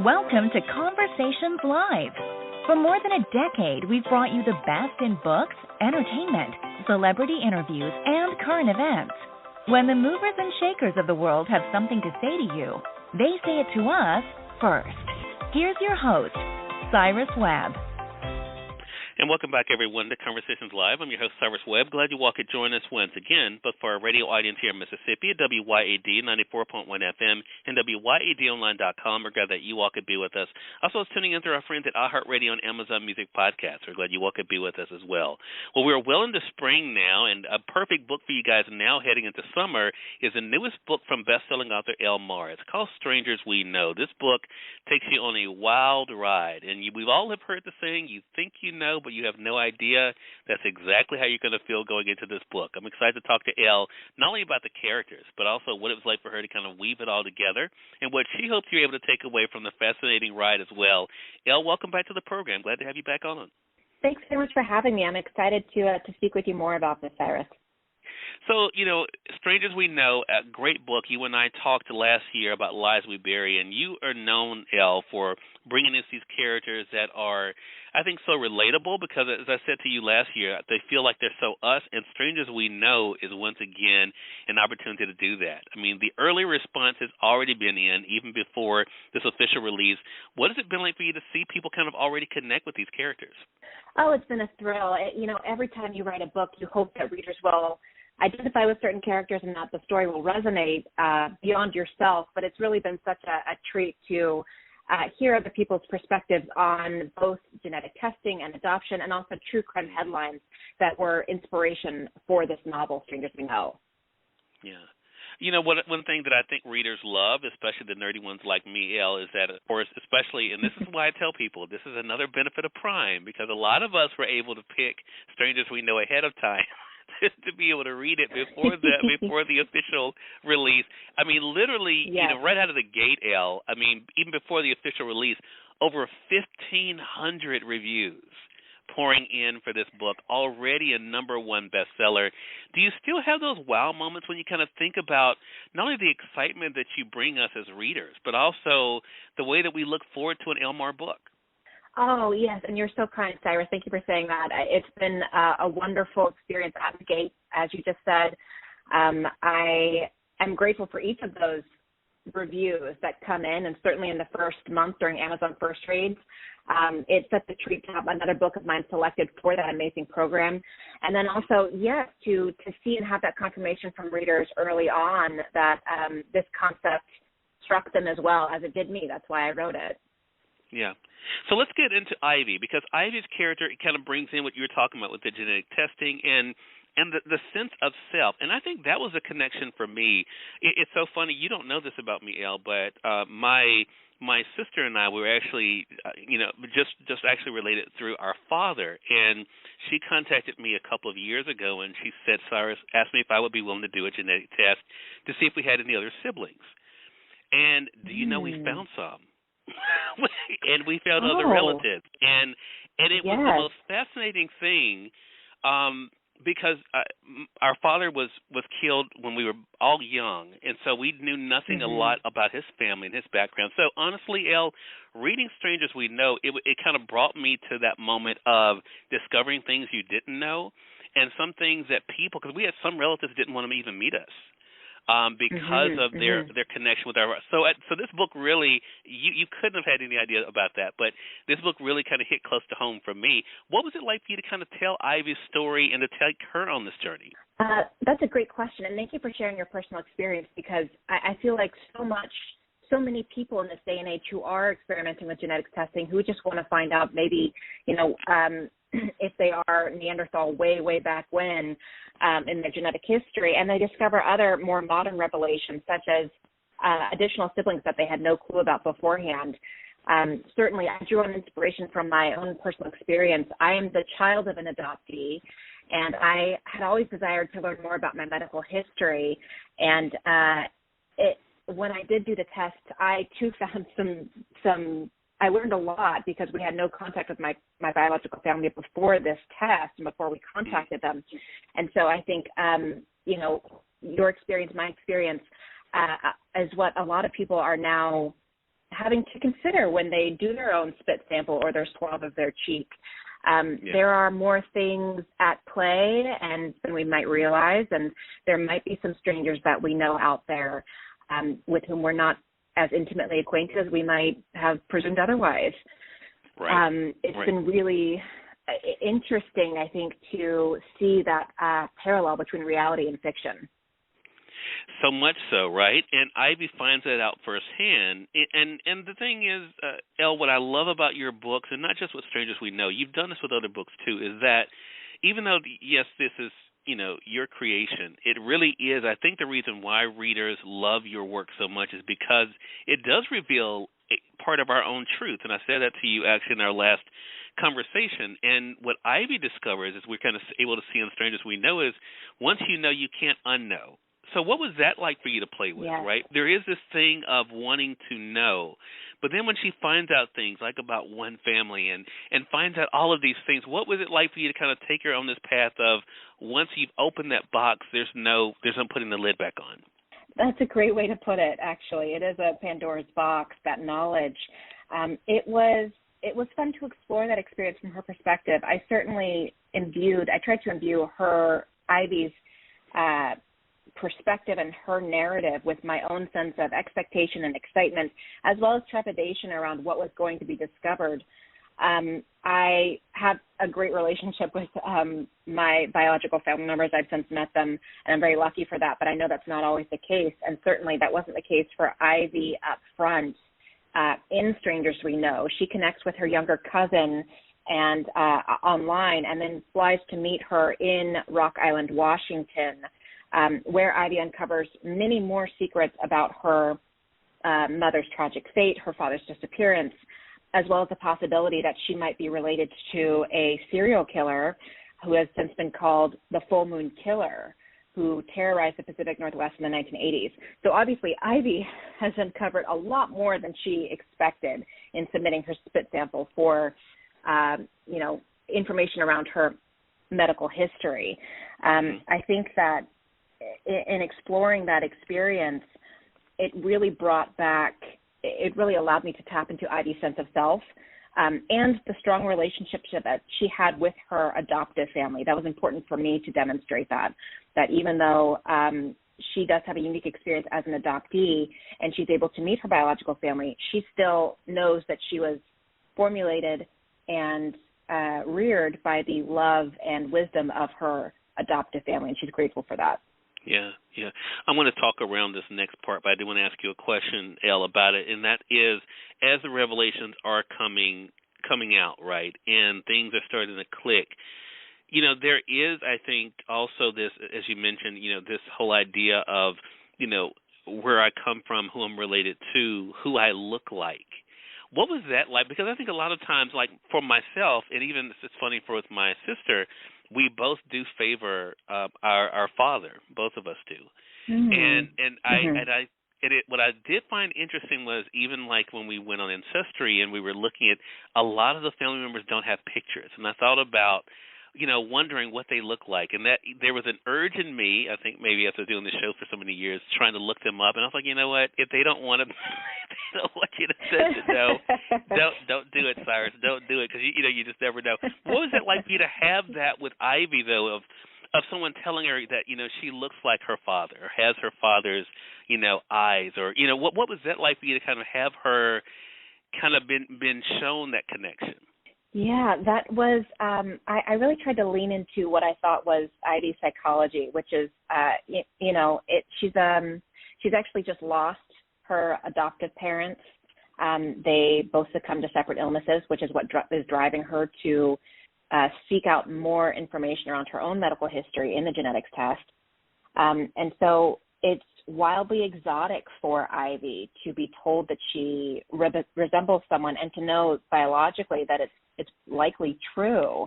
Welcome to Conversations Live. For more than a decade, we've brought you the best in books, entertainment, celebrity interviews, and current events. When the movers and shakers of the world have something to say to you, they say it to us first. Here's your host, Cyrus Webb. And welcome back, everyone, to Conversations Live. I'm your host, Cyrus Webb. Glad you all could join us once again, but for our radio audience here in Mississippi at WYAD 94.1 FM and WYADonline.com, we're glad that you all could be with us. Also, tuning in through our friends at iHeartRadio and Amazon Music Podcasts. We're glad you all could be with us as well. Well, we're well into spring now, and a perfect book for you guys now heading into summer is the newest book from best-selling author Elle Marr. It's called Strangers We Know. This book takes you on a wild ride, and we've all have heard the saying, you think you know, but you have no idea. That's exactly how you're going to feel going into this book. I'm excited to talk to Elle, not only about the characters, but also what it was like for her to kind of weave it all together and what she hopes you're able to take away from the fascinating ride as well. Elle, welcome back to the program. Glad to have you back on. Thanks so much for having me. I'm excited to speak with you more about this, Cyrus. So, Strangers We Know, a great book. You and I talked last year about Lies We Bury, and you are known, Elle, for bringing in these characters that are, I think, so relatable because, as I said to you last year, they feel like they're so us, and Strangers We Know is once again an opportunity to do that. I mean, the early response has already been in, even before this official release. What has it been like for you to see people kind of already connect with these characters? Oh, it's been a thrill. Every time you write a book, you hope that readers will identify with certain characters and that the story will resonate beyond yourself. But it's really been such a treat to hear other people's perspectives on both genetic testing and adoption and also true crime headlines that were inspiration for this novel, Strangers We Know. Yeah. One thing that I think readers love, especially the nerdy ones like me, Elle, is that, of course, especially, and this is why I tell people, this is another benefit of Prime, because a lot of us were able to pick Strangers We Know ahead of time. Just to be able to read it before the official release. I mean, literally, yes. Right out of the gate, Elle, I mean, even before the official release, over 1,500 reviews pouring in for this book, already a #1 bestseller. Do you still have those wow moments when you kind of think about not only the excitement that you bring us as readers, but also the way that we look forward to an Elle Marr book? Oh, yes, and you're so kind, Cyrus. Thank you for saying that. It's been a wonderful experience out the gate, as you just said. I am grateful for each of those reviews that come in, and certainly in the first month during Amazon First Reads. It's such a treat to have another book of mine selected for that amazing program. And then also, yes, to see and have that confirmation from readers early on that this concept struck them as well as it did me. That's why I wrote it. Yeah. So let's get into Ivy, because Ivy's character kind of brings in what you were talking about with the genetic testing and the sense of self. And I think that was a connection for me. It's so funny. You don't know this about me, Elle, but my sister and I were actually, just actually related through our father. And she contacted me a couple of years ago, and she said, Cyrus, asked me if I would be willing to do a genetic test to see if we had any other siblings. And do you know we found some? And we found other relatives, and it was the most fascinating thing, because our father was killed when we were all young, and so we knew nothing a lot about his family and his background. So honestly, Elle, reading Strangers We Know, it kind of brought me to that moment of discovering things you didn't know, and some things that people, because we had some relatives didn't want to even meet us. Because of their connection with our so this book really you couldn't have had any idea about that, but this book really kind of hit close to home for me. What was it like for you to kind of tell Ivy's story and to take her on this journey? That's a great question, and thank you for sharing your personal experience, because I feel like so many people in this day and age who are experimenting with genetics testing, who just want to find out maybe if they are Neanderthal way back when in their genetic history, and they discover other more modern revelations, such as additional siblings that they had no clue about beforehand. Certainly, I drew on inspiration from my own personal experience. I am the child of an adoptee, and I had always desired to learn more about my medical history. And when I did do the test, I too found some I learned a lot, because we had no contact with my biological family before this test and before we contacted them. And so I think, your experience, my experience, is what a lot of people are now having to consider when they do their own spit sample or their swab of their cheek. There are more things at play than we might realize, and there might be some strangers that we know out there with whom we're not as intimately acquainted as we might have presumed otherwise. Right. It's been really interesting, I think, to see that parallel between reality and fiction. So much so, right? And Ivy finds that out firsthand. And the thing is, Elle, what I love about your books, and not just with Strangers We Know, you've done this with other books too, is that even though, yes, this is, your creation, it really is, I think the reason why readers love your work so much is because it does reveal part of our own truth. And I said that to you actually in our last conversation. And what Ivy discovers, is we're kind of able to see in Strangers We Know, is once you know, you can't unknow. So what was that like for you to play with, right? There is this thing of wanting to know. But then when she finds out things like about one family and finds out all of these things, what was it like for you to kind of take her on this path of once you've opened that box, there's no putting the lid back on? That's a great way to put it, actually. It is a Pandora's box, that knowledge. It was fun to explore that experience from her perspective. I certainly tried to imbue Ivy's perspective and her narrative with my own sense of expectation and excitement, as well as trepidation around what was going to be discovered. I have a great relationship with my biological family members. I've since met them, and I'm very lucky for that, but I know that's not always the case, and certainly that wasn't the case for Ivy up front. In Strangers We Know, she connects with her younger cousin and online, and then flies to meet her in Rock Island, Washington, where Ivy uncovers many more secrets about her mother's tragic fate, her father's disappearance, as well as the possibility that she might be related to a serial killer who has since been called the Full Moon Killer, who terrorized the Pacific Northwest in the 1980s. So obviously Ivy has uncovered a lot more than she expected in submitting her spit sample for, information around her medical history. I think that in exploring that experience, it really allowed me to tap into Ivy's sense of self and the strong relationship that she had with her adoptive family. That was important for me to demonstrate that even though she does have a unique experience as an adoptee and she's able to meet her biological family, she still knows that she was formulated and reared by the love and wisdom of her adoptive family, and she's grateful for that. Yeah. I want to talk around this next part, but I do want to ask you a question, Elle, about it, and that is, as the revelations are coming out, right, and things are starting to click, there is, I think, also this, as you mentioned, this whole idea of, where I come from, who I'm related to, who I look like. What was that like? Because I think a lot of times, like for myself, and even it's funny with my sister, we both do favor our father. Both of us do. Mm-hmm. What I did find interesting was even like when we went on Ancestry and we were looking at a lot of the family members don't have pictures, and I thought about wondering what they look like, and that there was an urge in me, I think maybe after doing the show for so many years, trying to look them up, and I was like, you know what, if they don't want to, if they don't want you to know, don't do it, Cyrus, don't do it, because you just never know. What was it like for you to have that with Ivy, though, of someone telling her that she looks like her father, or has her father's eyes, or what was that like for you to kind of have her kind of been shown that connection? Yeah, that was, I really tried to lean into what I thought was Ivy's psychology, which is, she's actually just lost her adoptive parents. They both succumbed to separate illnesses, which is what is driving her to seek out more information around her own medical history in the genetics test. And so it's wildly exotic for Ivy to be told that she resembles someone and to know biologically that it's likely true.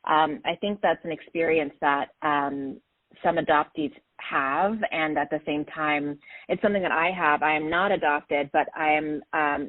I think that's an experience that some adoptees have, and at the same time, it's something that I have. I am not adopted, but I am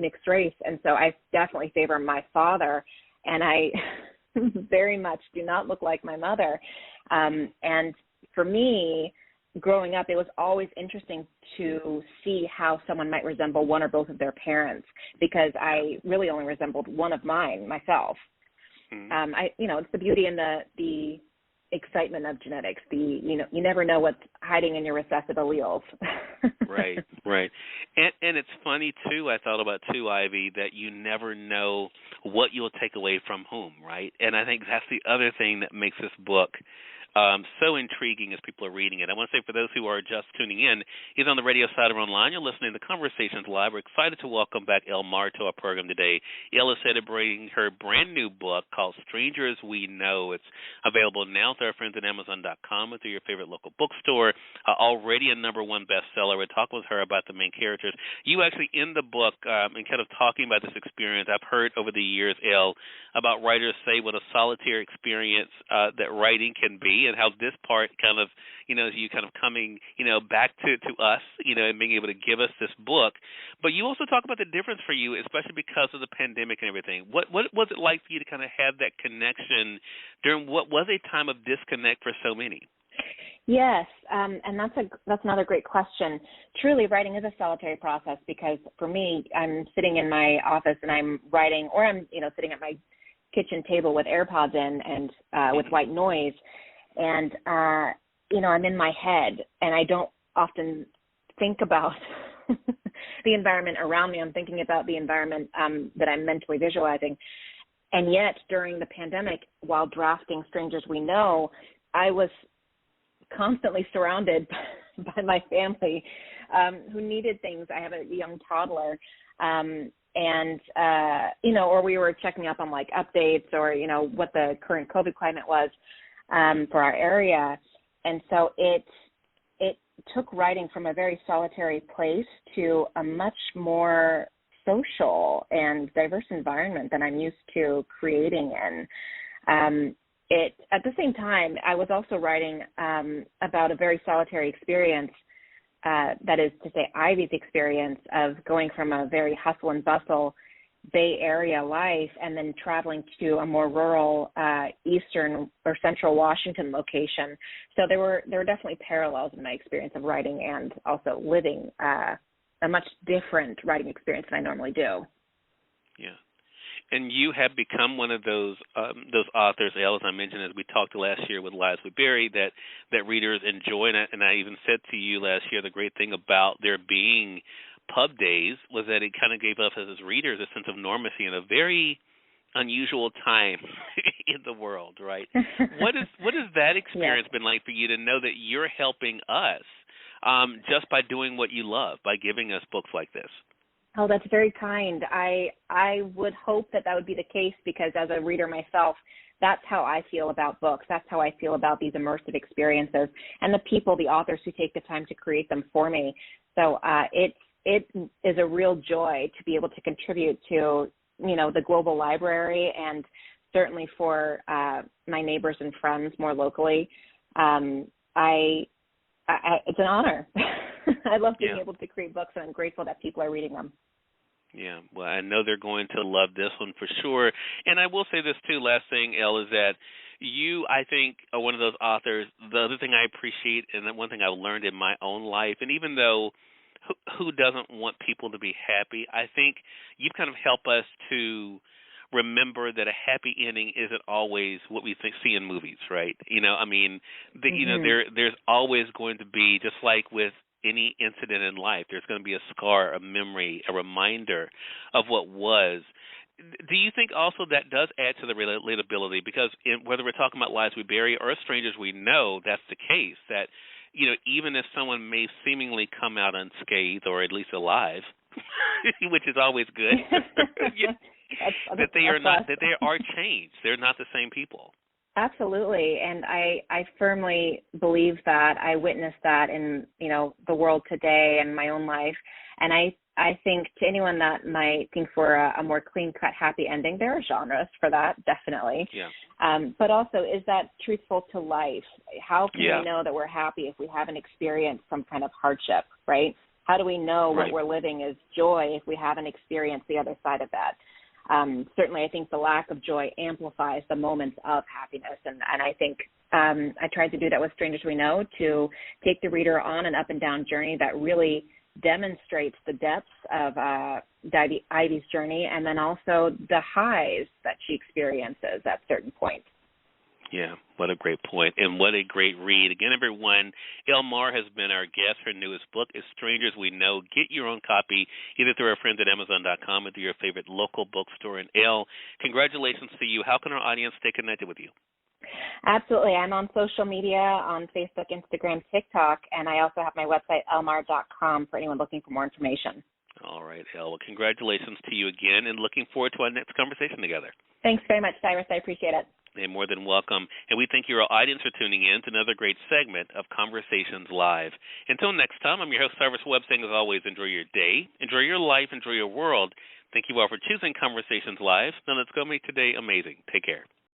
mixed race, and so I definitely favor my father, and I very much do not look like my mother. And for me, growing up, it was always interesting to see how someone might resemble one or both of their parents, because I really only resembled one of mine myself. Mm-hmm. It's the beauty and the excitement of genetics. You never know what's hiding in your recessive alleles. Right. And it's funny too, I thought about too, Ivy, that you never know what you'll take away from whom, right? And I think that's the other thing that makes this book so intriguing as people are reading it. I want to say, for those who are just tuning in, either on the radio side or online, you're listening to Conversations Live. We're excited to welcome back Elle Marr to our program today. Elle is celebrating her brand new book called Strangers We Know. It's available now through our friends at Amazon.com or through your favorite local bookstore. Already a #1 bestseller. We're talking with her about the main characters. You actually, in the book, and kind of talking about this experience, I've heard over the years, Elle, about writers say what a solitary experience that writing can be, and how this part kind of, is you kind of coming, back to us, and being able to give us this book. But you also talk about the difference for you, especially because of the pandemic and everything. What was it like for you to kind of have that connection during what was a time of disconnect for so many? Yes, and that's another great question. Truly, writing is a solitary process, because for me, I'm sitting in my office and I'm writing, or I'm sitting at my kitchen table with AirPods in and with white noise. And, I'm in my head, and I don't often think about the environment around me. I'm thinking about the environment that I'm mentally visualizing. And yet, during the pandemic, while drafting Strangers We Know, I was constantly surrounded by my family who needed things. I have a young toddler, or we were checking up on, like, updates or, what the current COVID climate was for our area. And so it took writing from a very solitary place to a much more social and diverse environment than I'm used to creating in. At the same time, I was also writing about a very solitary experience, that is to say Ivy's experience of going from a very hustle and bustle Bay Area life and then traveling to a more rural eastern or central Washington location. So there were definitely parallels in my experience of writing and also living a much different writing experience than I normally do. Yeah. And you have become one of those authors, Elle, as I mentioned, as we talked last year with Lives We Bury, that readers enjoy. And I even said to you last year, the great thing about there being pub days was that it kind of gave us as readers a sense of normalcy in a very unusual time in the world, right? What has that experience been like for you to know that you're helping us just by doing what you love, by giving us books like this? Oh, that's very kind. I would hope that would be the case, because as a reader myself, that's how I feel about books. That's how I feel about these immersive experiences and the people, the authors who take the time to create them for me. So it is a real joy to be able to contribute to, the global library, and certainly for my neighbors and friends more locally. It's an honor. I love being able to create books, and I'm grateful that people are reading them. Yeah, well, I know they're going to love this one for sure. And I will say this, too, last thing, Elle, is that you, I think, are one of those authors. The other thing I appreciate, and the one thing I've learned in my own life, and even though who doesn't want people to be happy, I think you kind of help us to remember that a happy ending isn't always what we see in movies, right? There's always going to be, just like with any incident in life, there's going to be a scar, a memory, a reminder of what was. Do you think also that does add to the relatability? Because whether we're talking about Lives We Bury or Strangers We Know, that's the case, that even if someone may seemingly come out unscathed or at least alive, which is always good, that they are changed. They're not the same people. Absolutely, and I firmly believe that. I witnessed that in the world today and my own life, and I think to anyone that might think for a more clean-cut, happy ending, there are genres for that, definitely. Yeah. But also, is that truthful to life? How can we know that we're happy if we haven't experienced some kind of hardship, right? How do we know what we're living is joy if we haven't experienced the other side of that? Certainly I think the lack of joy amplifies the moments of happiness, and I think I tried to do that with Strangers We Know, to take the reader on an up and down journey that really demonstrates the depths of Ivy's journey, and then also the highs that she experiences at certain points. Yeah, what a great point, and what a great read. Again, everyone, Elle Marr has been our guest. Her newest book is Strangers We Know. Get your own copy either through our friends at Amazon.com or through your favorite local bookstore. And Elle, congratulations to you. How can our audience stay connected with you? Absolutely. I'm on social media, on Facebook, Instagram, TikTok, and I also have my website, ellemarr.com, for anyone looking for more information. All right, Elle. Well, congratulations to you again, and looking forward to our next conversation together. Thanks very much, Cyrus. I appreciate it. You're more than welcome. And we thank your audience for tuning in to another great segment of Conversations Live. Until next time, I'm your host, Cyrus Webb, saying as always, enjoy your day, enjoy your life, enjoy your world. Thank you all for choosing Conversations Live. Now let's go make today amazing. Take care.